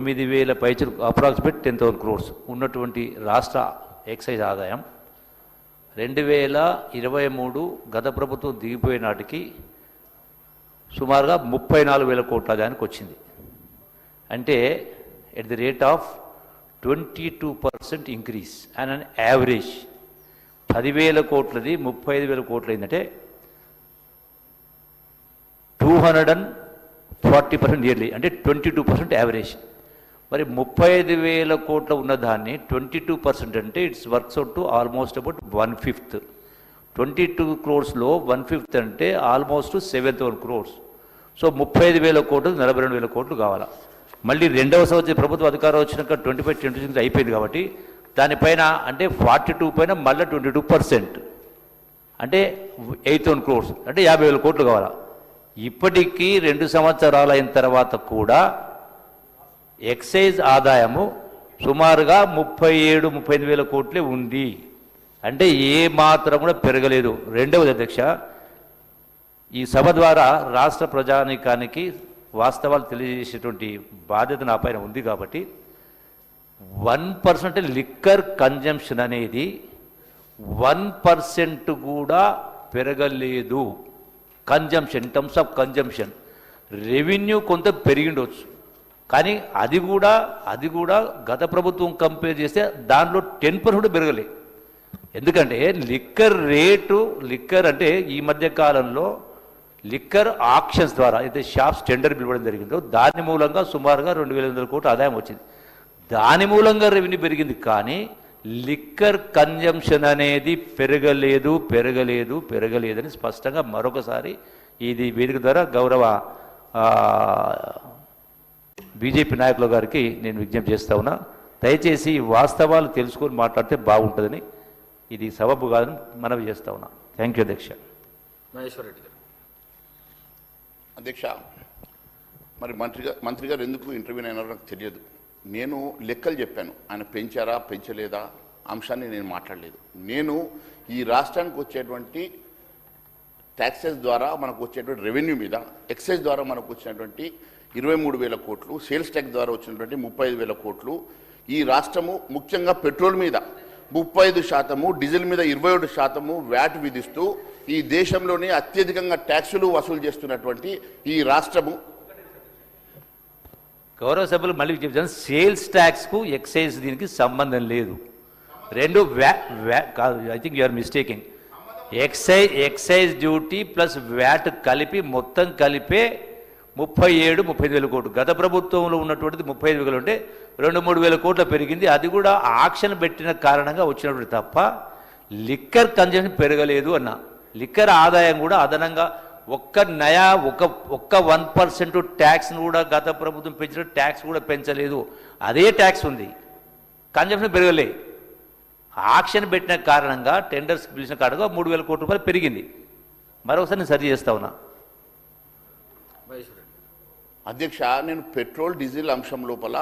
9,000 పైచలు approximate 10,000 crores ఉన్నటువంటి రాష్ట్ర excise ఆదాయం 2023 గత ప్రభుత్వం దిగిపోయే నాటికి సుమారుగా 34,000 కోట్ల దానికి వచ్చింది. అంటే at the rate of 22% increase and an average 10,000 కోట్లది 35,000 కోట్లు అయిందంటే 240% ఇయర్లీ, అంటే 22% యావరేజ్. మరి 35,000 కోట్ల ఉన్నదాన్ని 22% అంటే it's works out to almost about 1/5. 22 crores-లో 1/5 అంటే ఆల్మోస్ట్ 7,000 crores. సో 35,000 కోట్లు 42,000 కోట్లు కావాలా. మళ్ళీ రెండవ సంవత్సరం ప్రభుత్వ అధికారం వచ్చినాక 25-26 అయిపోయింది కాబట్టి దానిపైన అంటే 42 పైన మళ్ళీ 22% అంటే 8,000 crores అంటే 50,000 కోట్లు కావాలా. ఇప్పటికీ 2 సంవత్సరాలు అయిన తర్వాత కూడా ఎక్సైజ్ ఆదాయము సుమారుగా 37-38,000 కోట్లే ఉంది. అంటే ఏ మాత్రం కూడా పెరగలేదు. రెండవది అధ్యక్ష, ఈ సభ ద్వారా రాష్ట్ర ప్రజానీకానికి వాస్తవాలు తెలియజేసేటువంటి బాధ్యత నా పైన ఉంది కాబట్టి 1% లిక్కర్ కన్జంప్షన్ అనేది 1% కూడా పెరగలేదు. Consumption, in terms of consumption revenue కొంత పెరిగిండొచ్చు, కానీ అది కూడా గత ప్రభుత్వం కంపేర్ చేస్తే దాంట్లో 10% పెరగలే. ఎందుకంటే లిక్కర్ అంటే ఈ మధ్య కాలంలో లిక్కర్ ఆక్షన్స్ ద్వారా అయితే షాప్స్ టెండర్ పిలవడం జరిగిందో దాని మూలంగా సుమారుగా 2,800 కోట్ల ఆదాయం వచ్చింది. దాని మూలంగా రెవెన్యూ పెరిగింది, కానీ లిక్కర్ కన్జంప్షన్ అనేది పెరగలేదని స్పష్టంగా మరొకసారి ఇది వేదిక ద్వారా గౌరవ బీజేపీ నాయకుల గారికి నేను విజ్ఞప్తి చేస్తా ఉన్నా. దయచేసి వాస్తవాలు తెలుసుకొని మాట్లాడితే బాగుంటుందని, ఇది సబబు కాదని మనవి చేస్తా ఉన్నా. థ్యాంక్ యూ అధ్యక్ష. మహేశ్వర్ రెడ్డి గారు. అధ్యక్ష, మరి మంత్రి గారు ఎందుకు ఇంటర్వ్యూ అయినారో నాకు తెలియదు. నేను లెక్కలు చెప్పాను, ఆయన పెంచారా పెంచలేదా అంశాన్ని నేను మాట్లాడలేదు. నేను ఈ రాష్ట్రానికి వచ్చేటువంటి ట్యాక్సెస్ ద్వారా మనకు వచ్చేటువంటి రెవెన్యూ మీద, ఎక్సైజ్ ద్వారా మనకు వచ్చినటువంటి 23,000 కోట్లు, సేల్స్ ట్యాక్స్ ద్వారా వచ్చినటువంటి 35,000 కోట్లు, ఈ రాష్ట్రము ముఖ్యంగా పెట్రోల్ మీద 35%, డీజిల్ మీద 27% వ్యాట్ విధిస్తూ ఈ దేశంలోనే అత్యధికంగా ట్యాక్సులు వసూలు చేస్తున్నటువంటి ఈ రాష్ట్రము. గౌరవ సభ్యులు మళ్ళీ చెప్తాను, సేల్స్ ట్యాక్స్కు ఎక్సైజ్ దీనికి సంబంధం లేదు. రెండు కాదు, I think you are mistaking. Excise duty plus VAT కలిపి మొత్తం కలిపే 37-35,000 కోట్లు. గత ప్రభుత్వంలో ఉన్నటువంటిది 35,000 అంటే 2-3,000 కోట్ల పెరిగింది. అది కూడా ఆక్షన్ పెట్టిన కారణంగా వచ్చినటువంటి తప్ప లిక్కర్ కన్జంప్షన్ పెరగలేదు అన్న. లిక్కర్ ఆదాయం కూడా అదనంగా ఒక్క 1% ట్యాక్స్ను కూడా గత ప్రభుత్వం పెంచిన ట్యాక్స్ కూడా పెంచలేదు. అదే ట్యాక్స్ ఉంది, కన్జంప్షన్ పెరగలే. ఆక్షన్ పెట్టిన కారణంగా, టెండర్స్ పిలిచిన కారణంగా 3,000 కోట్ల రూపాయలు పెరిగింది. మరొకసారి నేను సరి చేస్తా ఉన్నా. అధ్యక్ష, నేను పెట్రోల్ డీజిల్ అంశం లోపల